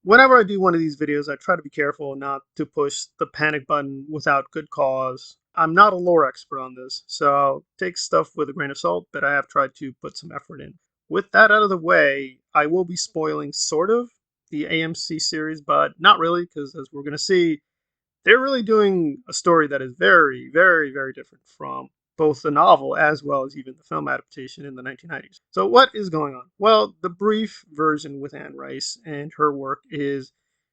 Whenever I do one of these videos, I try to be careful not to push the panic button without good cause. I'm not a lore expert on this, so take stuff with a grain of salt, but I have tried to put some effort in. With that out of the way, I will be spoiling sort of the AMC series, but not really, because as we're going to see, they're really doing a story that is very, very, very different from both the novel as well as even the film adaptation in the 1990s. So, what is going on? Well, the brief version with Anne Rice and her work is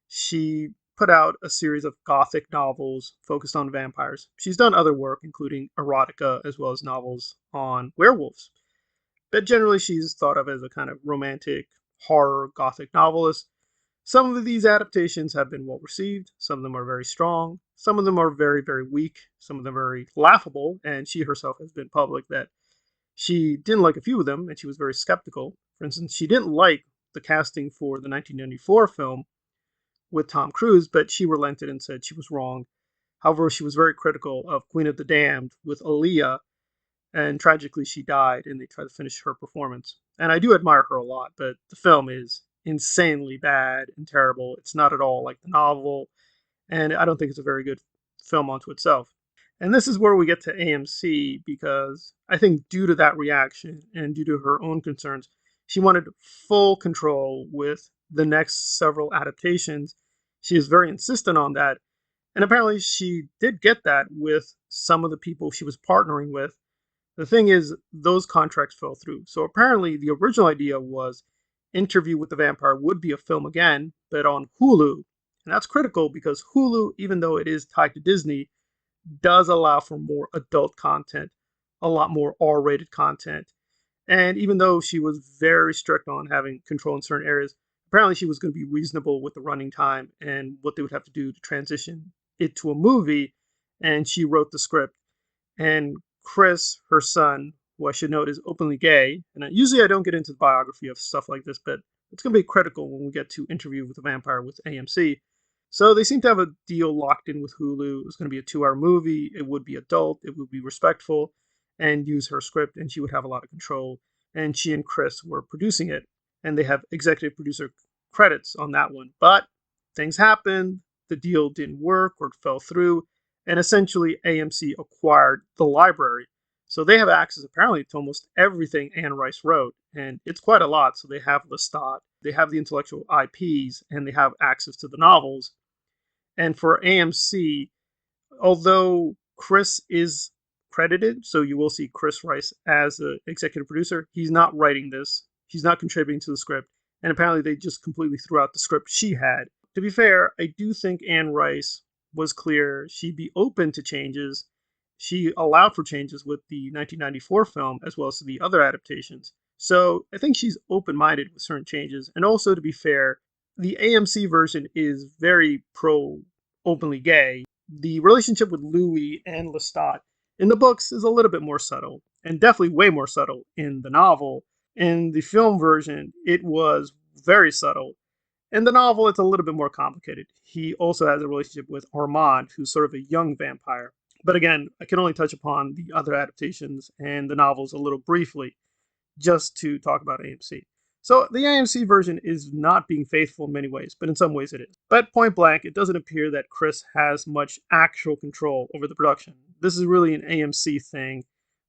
she put out a series of gothic novels focused on vampires. She's done other work, including erotica as well as novels on werewolves. But generally, she's thought of as a kind of romantic horror gothic novelist. Some of these adaptations have been well received. Some of them are very strong. Some of them are very, very weak. Some of them are very laughable. And she herself has been public that she didn't like a few of them and she was very skeptical. For instance, she didn't like the casting for the 1994 film with Tom Cruise, but she relented and said she was wrong. However, she was very critical of Queen of the Damned with Aaliyah, and tragically she died and they tried to finish her performance. And I do admire her a lot, but the film is insanely bad and terrible. It's not at all like the novel, and I don't think it's a very good film unto itself. And this is where we get to AMC because I think due to that reaction and due to her own concerns, she wanted full control with the next several adaptations. She is very insistent on that. And apparently she did get that with some of the people she was partnering with. The thing is, those contracts fell through. So apparently, the original idea was Interview with the Vampire would be a film again, but on Hulu. And that's critical because Hulu, even though it is tied to Disney, does allow for more adult content, a lot more R rated content. And even though she was very strict on having control in certain areas, apparently she was going to be reasonable with the running time and what they would have to do to transition it to a movie. And she wrote the script. And Chris, her son, who I should note is openly gay, and usually I don't get into the biography of stuff like this, but it's going to be critical when we get to Interview with the Vampire with AMC. So they seem to have a deal locked in with Hulu. It was going to be a 2 hour movie. It would be adult. It would be respectful and use her script, and she would have a lot of control. And she and Chris were producing it, and they have executive producer credits on that one. But things happened. The deal didn't work or it fell through, and essentially AMC acquired the library. So they have access apparently to almost everything Anne Rice wrote, and it's quite a lot. So they have Lestat, they have the intellectual IPs, and they have access to the novels. And for AMC, although Chris is credited, so you will see Chris Rice as the executive producer, he's not writing this. He's not contributing to the script. And apparently they just completely threw out the script she had. To be fair, I do think Anne Rice was clear she'd be open to changes. She allowed for changes with the 1994 film as well as the other adaptations. So I think she's open minded with certain changes. And also, to be fair, the AMC version is very pro openly gay. The relationship with Louis and Lestat in the books is a little bit more subtle, and definitely way more subtle in the novel. In the film version, it was very subtle. In the novel, it's a little bit more complicated. He also has a relationship with Armand, who's sort of a young vampire. But again, I can only touch upon the other adaptations and the novels a little briefly, just to talk about AMC. So the AMC version is not being faithful in many ways, but in some ways it is. But point blank, it doesn't appear that Chris has much actual control over the production. This is really an AMC thing,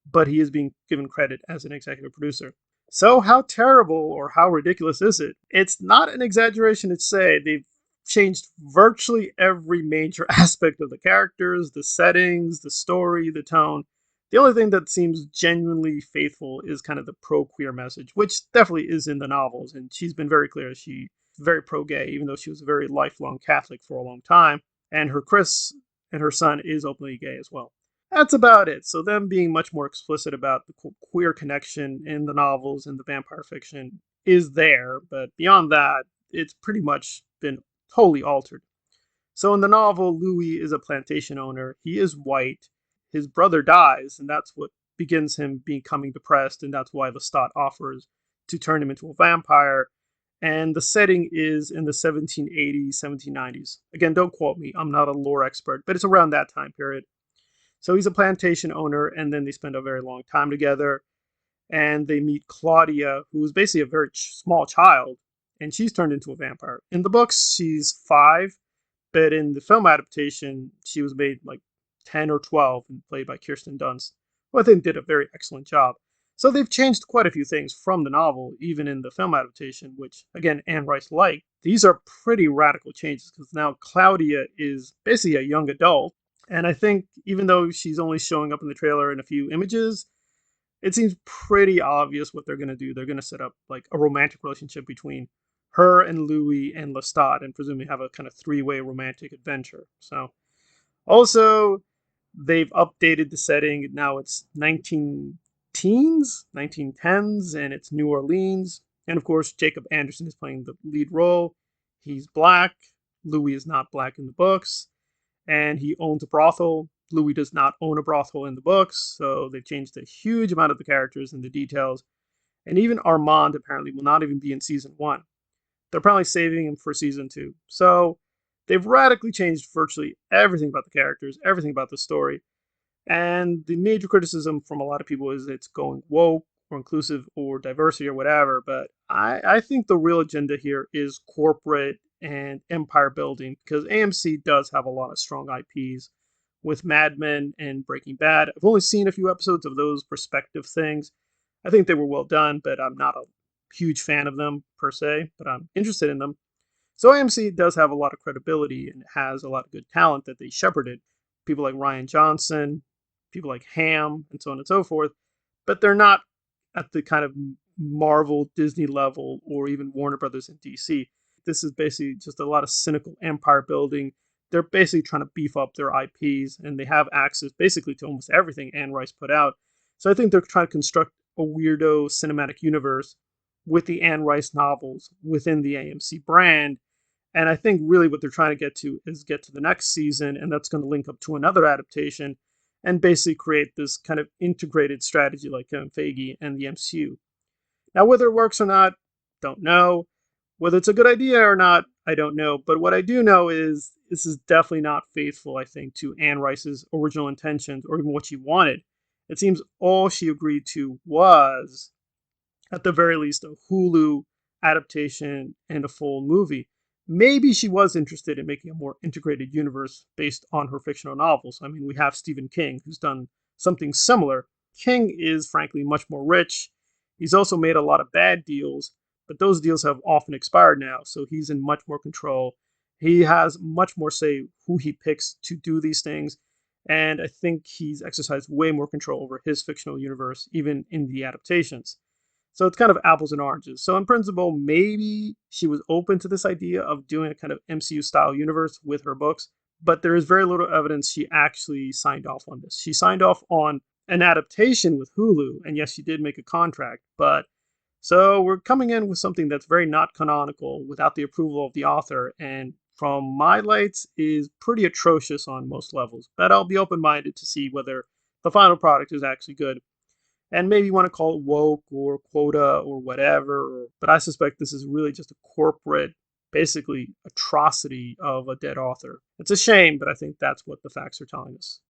but he is being given credit as an executive producer. So how terrible or how ridiculous is it? It's not an exaggeration to say they've changed virtually every major aspect of the characters, the settings, the story, the tone. The only thing that seems genuinely faithful is kind of the pro-queer message, which definitely is in the novels, and she's been very clear she's very pro-gay, even though she was a very lifelong Catholic for a long time, and her Chris and her son is openly gay as well. That's about it. So them being much more explicit about the queer connection in the novels and the vampire fiction is there, but beyond that, it's pretty much been totally altered. So in the novel, Louis is a plantation owner. He is white. His brother dies, and that's what begins him becoming depressed, and that's why Lestat offers to turn him into a vampire. And the setting is in the 1780s, 1790s. Again, don't quote me. I'm not a lore expert, but it's around that time period. So he's a plantation owner, and then they spend a very long time together. And they meet Claudia, who is basically a very small child, and she's turned into a vampire. In the books, she's 5, but in the film adaptation, she was made like 10 or 12 and played by Kirsten Dunst, who I think did a very excellent job. So they've changed quite a few things from the novel, even in the film adaptation, which, again, Anne Rice liked. These are pretty radical changes because now Claudia is basically a young adult. And I think even though she's only showing up in the trailer in a few images, it seems pretty obvious what they're going to do. They're going to set up like a romantic relationship between her and Louis and Lestat, and presumably have a kind of three-way romantic adventure. So, also, they've updated the setting. Now it's 19 teens, 1910s, and it's New Orleans. And of course, Jacob Anderson is playing the lead role. He's black. Louis is not black in the books, and he owns a brothel. Louis does not own a brothel in the books, so they've changed a huge amount of the characters and the details. And even Armand apparently will not even be in season 1. They're probably saving him for season 2. So they've radically changed virtually everything about the characters, everything about the story. And the major criticism from a lot of people is it's going woke or inclusive or diversity or whatever. But I think the real agenda here is corporate and empire building, because AMC does have a lot of strong IPs with Mad Men and Breaking Bad. I've only seen a few episodes of those perspective things. I think they were well done, but I'm not a huge fan of them per se, but I'm interested in them. So AMC does have a lot of credibility and has a lot of good talent that they shepherded. People like Ryan Johnson, people like Ham, and so on and so forth. But they're not at the kind of Marvel, Disney level, or even Warner Brothers and DC. This is basically just a lot of cynical empire building. They're basically trying to beef up their IPs, and they have access basically to almost everything Anne Rice put out. So I think they're trying to construct a weirdo cinematic universe with the Anne Rice novels within the AMC brand. And I think really what they're trying to get to is get to the next season, and that's going to link up to another adaptation and basically create this kind of integrated strategy like Kevin Feige and the MCU. Now, whether it works or not, don't know. Whether it's a good idea or not, I don't know. But what I do know is this is definitely not faithful, I think, to Anne Rice's original intentions or even what she wanted. It seems all she agreed to was, at the very least, a Hulu adaptation and a full movie. Maybe she was interested in making a more integrated universe based on her fictional novels. I mean, we have Stephen King, who's done something similar. King is, frankly, much more rich. He's also made a lot of bad deals, but those deals have often expired now, so he's in much more control. He has much more say who he picks to do these things, and I think he's exercised way more control over his fictional universe, even in the adaptations. So it's kind of apples and oranges. So in principle, maybe she was open to this idea of doing a kind of MCU style universe with her books, but there is very little evidence she actually signed off on this. She signed off on an adaptation with Hulu, and yes, she did make a contract, but so we're coming in with something that's very not canonical without the approval of the author, and from my lights is pretty atrocious on most levels. But I'll be open-minded to see whether the final product is actually good, and maybe you want to call it woke or quota or whatever. But I suspect this is really just a corporate, basically, atrocity of a dead author. It's a shame, but I think that's what the facts are telling us.